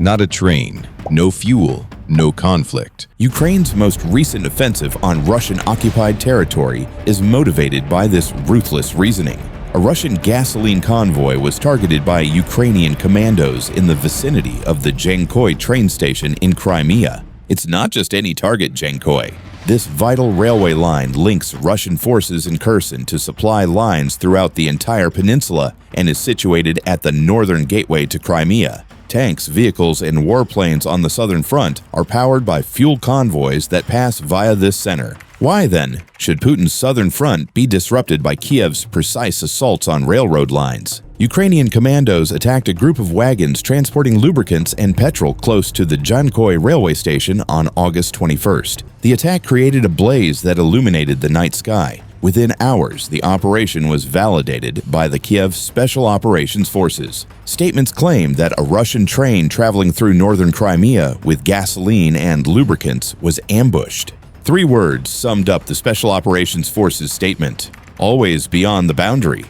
Not a train, no fuel, no conflict. Ukraine's most recent offensive on Russian-occupied territory is motivated by this ruthless reasoning. A Russian gasoline convoy was targeted by Ukrainian commandos in the vicinity of the Dzhankoy train station in Crimea. It's not just any target, Dzhankoy. This vital railway line links Russian forces in Kherson to supply lines throughout the entire peninsula and is situated at the northern gateway to Crimea. Tanks, vehicles, and warplanes on the southern front are powered by fuel convoys that pass via this center. Why, then, should Putin's southern front be disrupted by Kiev's precise assaults on railroad lines? Ukrainian commandos attacked a group of wagons transporting lubricants and petrol close to the Dzhankoy railway station on August 21st. The attack created a blaze that illuminated the night sky. Within hours, the operation was validated by the Kiev Special Operations Forces. Statements claim that a Russian train traveling through northern Crimea with gasoline and lubricants was ambushed. 3 words summed up the Special Operations Forces statement: always beyond the boundary.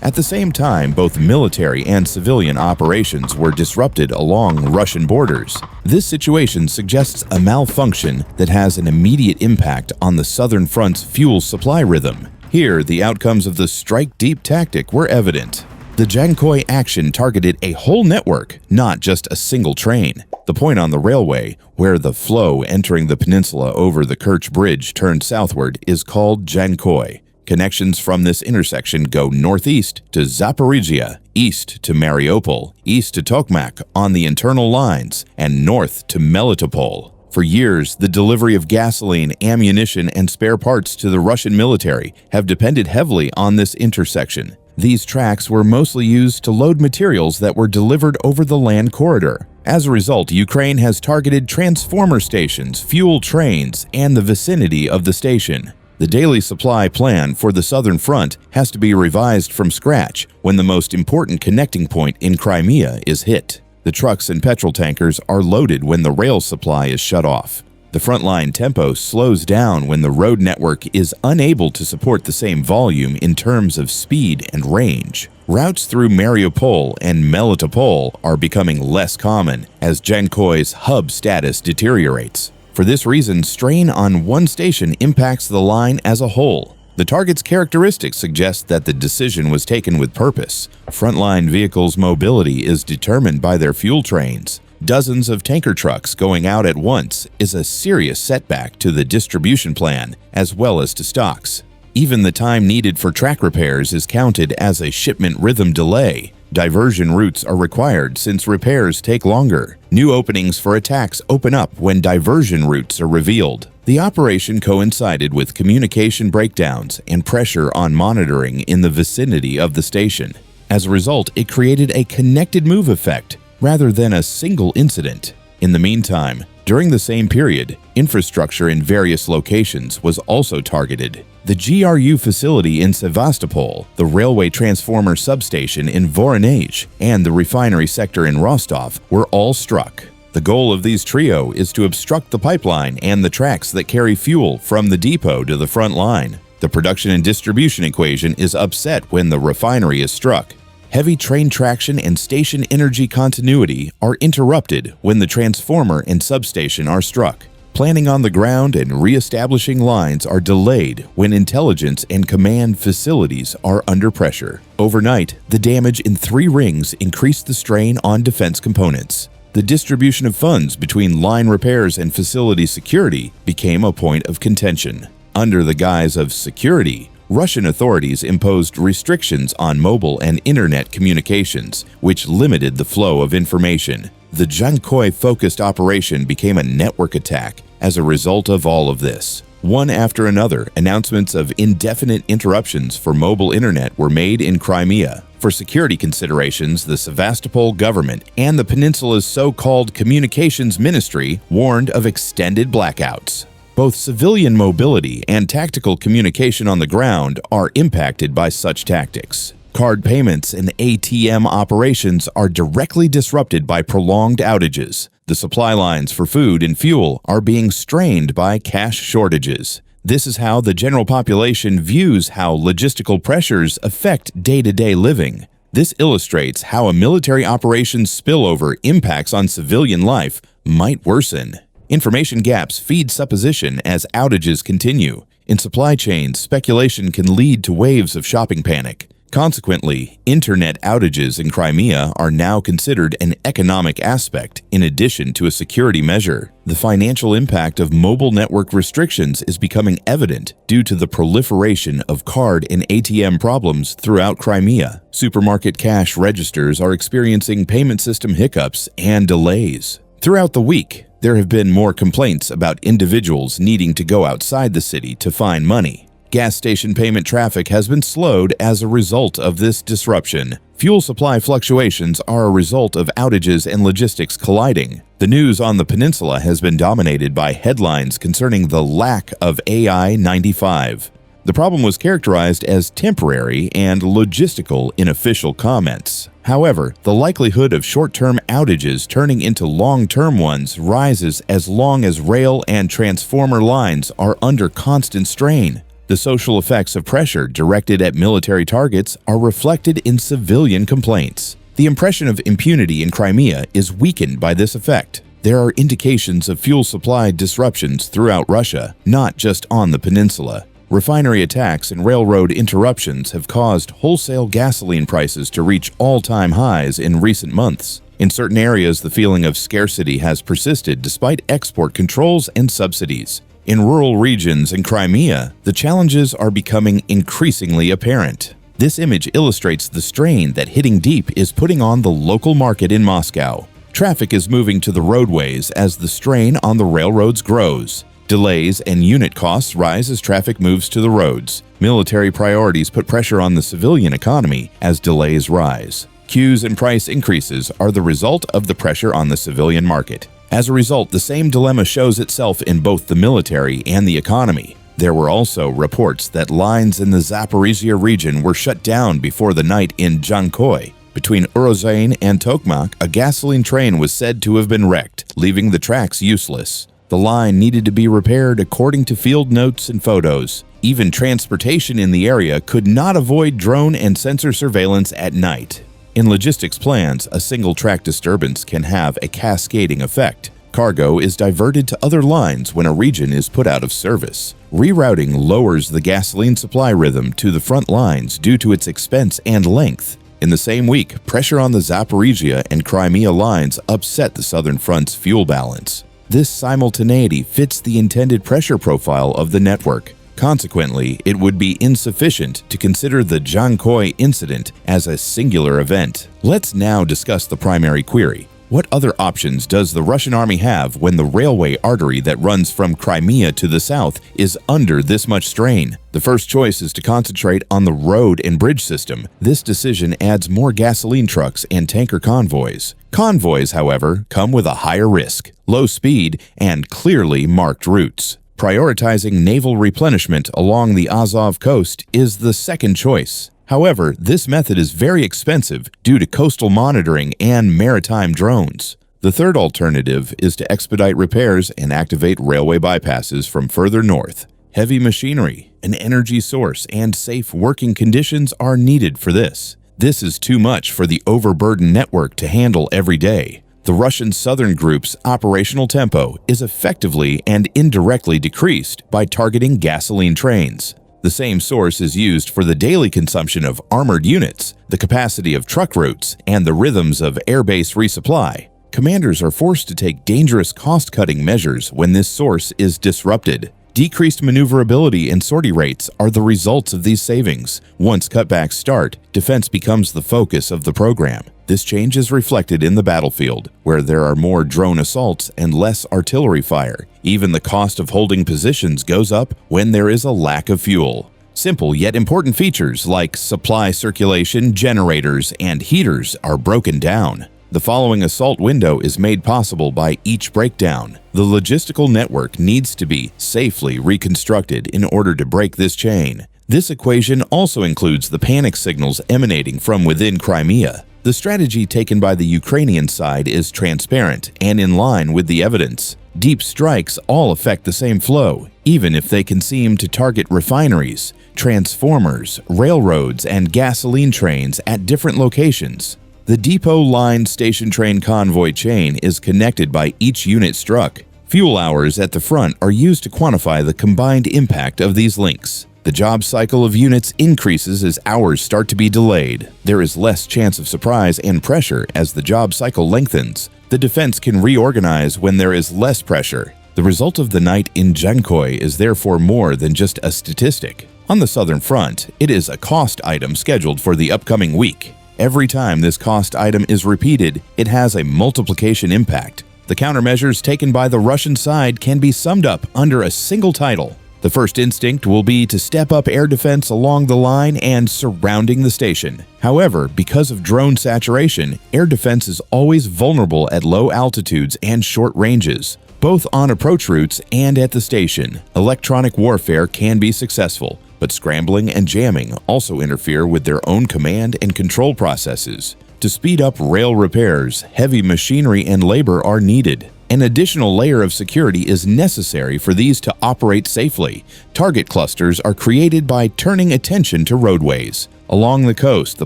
At the same time, both military and civilian operations were disrupted along Russian borders. This situation suggests a malfunction that has an immediate impact on the southern front's fuel supply rhythm. Here, the outcomes of the strike-deep tactic were evident. The Dzhankoy action targeted a whole network, not just a single train. The point on the railway, where the flow entering the peninsula over the Kerch Bridge turned southward, is called Dzhankoy. Connections from this intersection go northeast to Zaporizhia, east to Mariupol, east to Tokmak on the internal lines, and north to Melitopol. For years, the delivery of gasoline, ammunition, and spare parts to the Russian military have depended heavily on this intersection. These tracks were mostly used to load materials that were delivered over the land corridor. As a result, Ukraine has targeted transformer stations, fuel trains, and the vicinity of the station. The daily supply plan for the southern front has to be revised from scratch when the most important connecting point in Crimea is hit. The trucks and petrol tankers are loaded when the rail supply is shut off. The frontline tempo slows down when the road network is unable to support the same volume in terms of speed and range. Routes through Mariupol and Melitopol are becoming less common as Dzhankoy's hub status deteriorates. For this reason, strain on one station impacts the line as a whole. The target's characteristics suggest that the decision was taken with purpose. Frontline vehicles' mobility is determined by their fuel trains. Dozens of tanker trucks going out at once is a serious setback to the distribution plan, as well as to stocks. Even the time needed for track repairs is counted as a shipment rhythm delay. Diversion routes are required since repairs take longer. New openings for attacks open up when diversion routes are revealed. The operation coincided with communication breakdowns and pressure on monitoring in the vicinity of the station. As a result, it created a connected move effect rather than a single incident. In the meantime, during the same period, infrastructure in various locations was also targeted. The GRU facility in Sevastopol, the railway transformer substation in Voronezh, and the refinery sector in Rostov were all struck. The goal of these trio is to obstruct the pipeline and the tracks that carry fuel from the depot to the front line. The production and distribution equation is upset when the refinery is struck. Heavy train traction and station energy continuity are interrupted when the transformer and substation are struck. Planning on the ground and re-establishing lines are delayed when intelligence and command facilities are under pressure. Overnight, the damage in 3 rings increased the strain on defense components. The distribution of funds between line repairs and facility security became a point of contention. Under the guise of security, Russian authorities imposed restrictions on mobile and internet communications, which limited the flow of information. The Dzhankoy-focused operation became a network attack as a result of all of this. One after another, announcements of indefinite interruptions for mobile internet were made in Crimea. For security considerations, the Sevastopol government and the peninsula's so-called communications ministry warned of extended blackouts. Both civilian mobility and tactical communication on the ground are impacted by such tactics. Card payments and ATM operations are directly disrupted by prolonged outages. The supply lines for food and fuel are being strained by cash shortages. This is how the general population views how logistical pressures affect day-to-day living. This illustrates how a military operation's spillover impacts on civilian life might worsen. Information gaps feed supposition as outages continue. In supply chains, speculation can lead to waves of shopping panic. Consequently, internet outages in Crimea are now considered an economic aspect in addition to a security measure. The financial impact of mobile network restrictions is becoming evident due to the proliferation of card and ATM problems throughout Crimea. Supermarket cash registers are experiencing payment system hiccups and delays. Throughout the week, there have been more complaints about individuals needing to go outside the city to find money. Gas station payment traffic has been slowed as a result of this disruption. Fuel supply fluctuations are a result of outages and logistics colliding. The news on the peninsula has been dominated by headlines concerning the lack of AI-95. The problem was characterized as temporary and logistical in official comments. However, the likelihood of short-term outages turning into long-term ones rises as long as rail and transformer lines are under constant strain. The social effects of pressure directed at military targets are reflected in civilian complaints. The impression of impunity in Crimea is weakened by this effect. There are indications of fuel supply disruptions throughout Russia, not just on the peninsula. Refinery attacks and railroad interruptions have caused wholesale gasoline prices to reach all-time highs in recent months. In certain areas, the feeling of scarcity has persisted despite export controls and subsidies. In rural regions in Crimea, the challenges are becoming increasingly apparent. This image illustrates the strain that hitting deep is putting on the local market in Moscow. Traffic is moving to the roadways as the strain on the railroads grows. Delays and unit costs rise as traffic moves to the roads. Military priorities put pressure on the civilian economy as delays rise. Queues and price increases are the result of the pressure on the civilian market. As a result, the same dilemma shows itself in both the military and the economy. There were also reports that lines in the Zaporizhia region were shut down before the night in Dzhankoy. Between Urozhain and Tokmak, a gasoline train was said to have been wrecked, leaving the tracks useless. The line needed to be repaired according to field notes and photos. Even transportation in the area could not avoid drone and sensor surveillance at night. In logistics plans, a single track disturbance can have a cascading effect. Cargo is diverted to other lines when a region is put out of service. Rerouting lowers the gasoline supply rhythm to the front lines due to its expense and length. In the same week, pressure on the Zaporizhia and Crimea lines upset the Southern Front's fuel balance. This simultaneity fits the intended pressure profile of the network. Consequently, it would be insufficient to consider the Dzhankoy incident as a singular event. Let's now discuss the primary query. What other options does the Russian army have when the railway artery that runs from Crimea to the south is under this much strain? The first choice is to concentrate on the road and bridge system. This decision adds more gasoline trucks and tanker convoys. Convoys, however, come with a higher risk, low speed, and clearly marked routes. Prioritizing naval replenishment along the Azov coast is the second choice. However, this method is very expensive due to coastal monitoring and maritime drones. The third alternative is to expedite repairs and activate railway bypasses from further north. Heavy machinery, an energy source, and safe working conditions are needed for this. This is too much for the overburdened network to handle every day. The Russian Southern Group's operational tempo is effectively and indirectly decreased by targeting gasoline trains. The same source is used for the daily consumption of armored units, the capacity of truck routes, and the rhythms of airbase resupply. Commanders are forced to take dangerous cost-cutting measures when this source is disrupted. Decreased maneuverability and sortie rates are the results of these savings. Once cutbacks start, defense becomes the focus of the program. This change is reflected in the battlefield, where there are more drone assaults and less artillery fire. Even the cost of holding positions goes up when there is a lack of fuel. Simple yet important features like supply circulation, generators, and heaters are broken down. The following assault window is made possible by each breakdown. The logistical network needs to be safely reconstructed in order to break this chain. This equation also includes the panic signals emanating from within Crimea. The strategy taken by the Ukrainian side is transparent and in line with the evidence. Deep strikes all affect the same flow. even if they can seem to target refineries, transformers, railroads, and gasoline trains at different locations. The depot line station train convoy chain is connected by each unit struck. Fuel hours at the front are used to quantify the combined impact of these links. The job cycle of units increases as hours start to be delayed. There is less chance of surprise and pressure as the job cycle lengthens. The defense can reorganize when there is less pressure. The result of the night in Dzhankoy is therefore more than just a statistic. On the southern front, it is a cost item scheduled for the upcoming week. Every time this cost item is repeated, it has a multiplication impact. The countermeasures taken by the Russian side can be summed up under a single title. The first instinct will be to step up air defense along the line and surrounding the station. However, because of drone saturation, air defense is always vulnerable at low altitudes and short ranges, both on approach routes and at the station. Electronic warfare can be successful, but scrambling and jamming also interfere with their own command and control processes. To speed up rail repairs, heavy machinery and labor are needed. An additional layer of security is necessary for these to operate safely. Target clusters are created by turning attention to roadways. Along the coast, the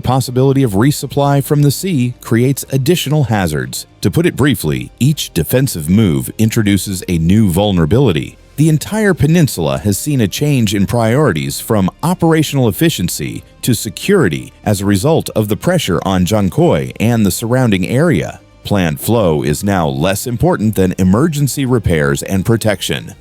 possibility of resupply from the sea creates additional hazards. To put it briefly, each defensive move introduces a new vulnerability. The entire peninsula has seen a change in priorities from operational efficiency to security as a result of the pressure on Dzhankoy and the surrounding area. Planned flow is now less important than emergency repairs and protection.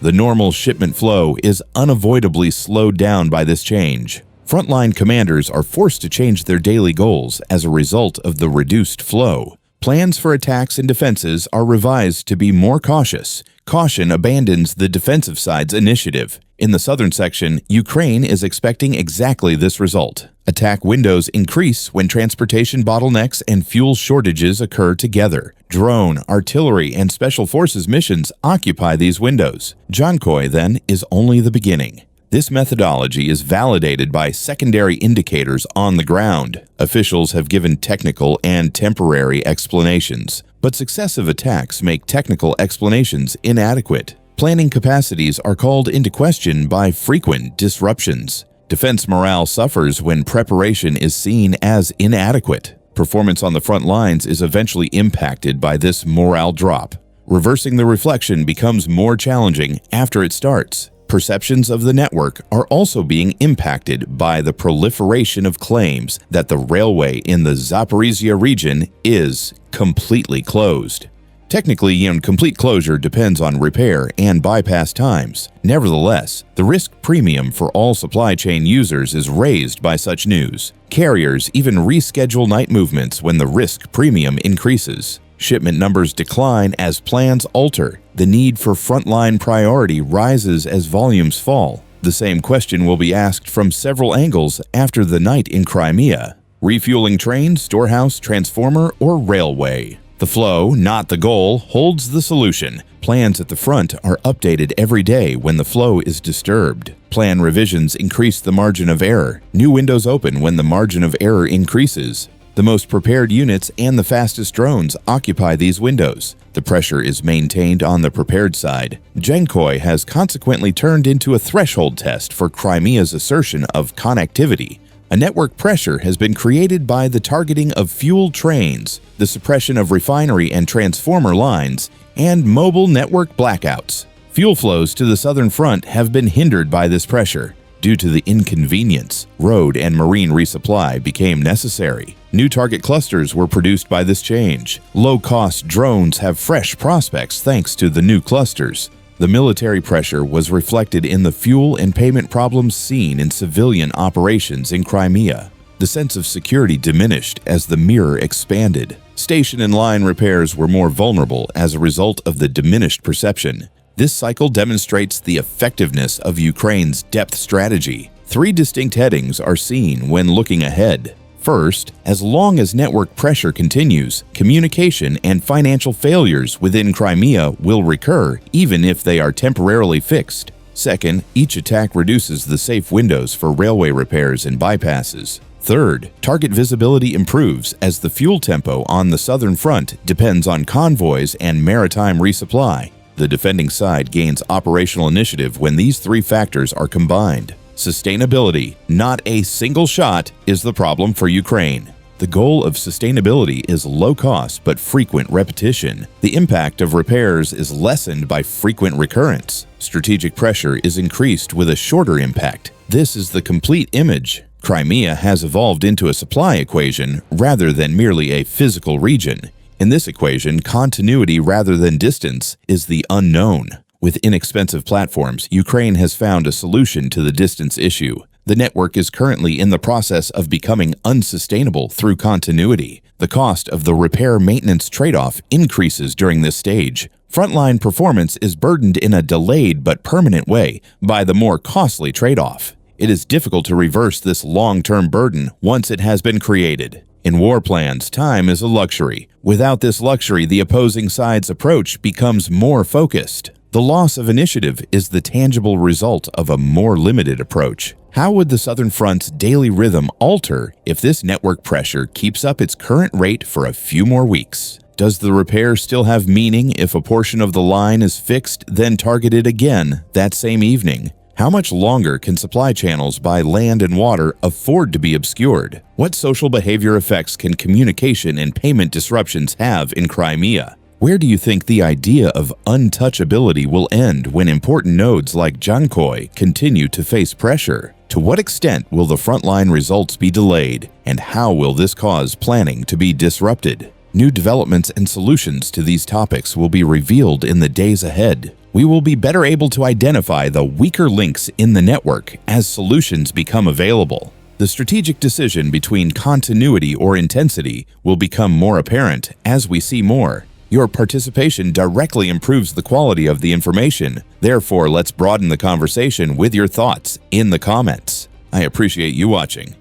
The normal shipment flow is unavoidably slowed down by this change. Frontline commanders are forced to change their daily goals as a result of the reduced flow. Plans for attacks and defenses are revised to be more cautious. Caution abandons the defensive side's initiative. In the southern section, Ukraine is expecting exactly this result. Attack windows increase when transportation bottlenecks and fuel shortages occur together. Drone, artillery, and special forces missions occupy these windows. Dzhankoy, then, is only the beginning. This methodology is validated by secondary indicators on the ground. Officials have given technical and temporary explanations, but successive attacks make technical explanations inadequate. Planning capacities are called into question by frequent disruptions. Defense morale suffers when preparation is seen as inadequate. Performance on the front lines is eventually impacted by this morale drop. Reversing the reflection becomes more challenging after it starts. Perceptions of the network are also being impacted by the proliferation of claims that the railway in the Zaporizhia region is completely closed. Technically, complete closure depends on repair and bypass times. Nevertheless, the risk premium for all supply chain users is raised by such news. Carriers even reschedule night movements when the risk premium increases. Shipment numbers decline as plans alter. The need for frontline priority rises as volumes fall. The same question will be asked from several angles after the night in Crimea. Refueling train, storehouse, transformer, or railway? The flow, not the goal, holds the solution. Plans at the front are updated every day when the flow is disturbed. Plan revisions increase the margin of error. New windows open when the margin of error increases. The most prepared units and the fastest drones occupy these windows. The pressure is maintained on the prepared side. Dzhankoy has consequently turned into a threshold test for Crimea's assertion of connectivity. A network pressure has been created by the targeting of fuel trains, the suppression of refinery and transformer lines, and mobile network blackouts. Fuel flows to the southern front have been hindered by this pressure. Due to the inconvenience, road and marine resupply became necessary. New target clusters were produced by this change. Low-cost drones have fresh prospects thanks to the new clusters. The military pressure was reflected in the fuel and payment problems seen in civilian operations in Crimea. The sense of security diminished as the mirror expanded. Station and line repairs were more vulnerable as a result of the diminished perception. This cycle demonstrates the effectiveness of Ukraine's depth strategy. Three distinct headings are seen when looking ahead. First, as long as network pressure continues, communication and financial failures within Crimea will recur even if they are temporarily fixed. Second, each attack reduces the safe windows for railway repairs and bypasses. Third, target visibility improves as the fuel tempo on the southern front depends on convoys and maritime resupply. The defending side gains operational initiative when these three factors are combined. Sustainability, not a single shot, is the problem for Ukraine. The goal of sustainability is low cost but frequent repetition. The impact of repairs is lessened by frequent recurrence. Strategic pressure is increased with a shorter impact. This is the complete image. Crimea has evolved into a supply equation rather than merely a physical region. In this equation, continuity rather than distance is the unknown. With inexpensive platforms, Ukraine has found a solution to the distance issue. The network is currently in the process of becoming unsustainable through continuity. The cost of the repair-maintenance trade-off increases during this stage. Frontline performance is burdened in a delayed but permanent way by the more costly trade-off. It is difficult to reverse this long-term burden once it has been created. In war plans, time is a luxury. Without this luxury, the opposing side's approach becomes more focused. The loss of initiative is the tangible result of a more limited approach. How would the Southern Front's daily rhythm alter if this network pressure keeps up its current rate for a few more weeks? Does the repair still have meaning if a portion of the line is fixed, then targeted again that same evening? How much longer can supply channels by land and water afford to be obscured? What social behavior effects can communication and payment disruptions have in Crimea? Where do you think the idea of untouchability will end when important nodes like Dzhankoy continue to face pressure? To what extent will the frontline results be delayed, and how will this cause planning to be disrupted? New developments and solutions to these topics will be revealed in the days ahead. We will be better able to identify the weaker links in the network as solutions become available. The strategic decision between continuity or intensity will become more apparent as we see more. Your participation directly improves the quality of the information. Therefore, let's broaden the conversation with your thoughts in the comments. I appreciate you watching.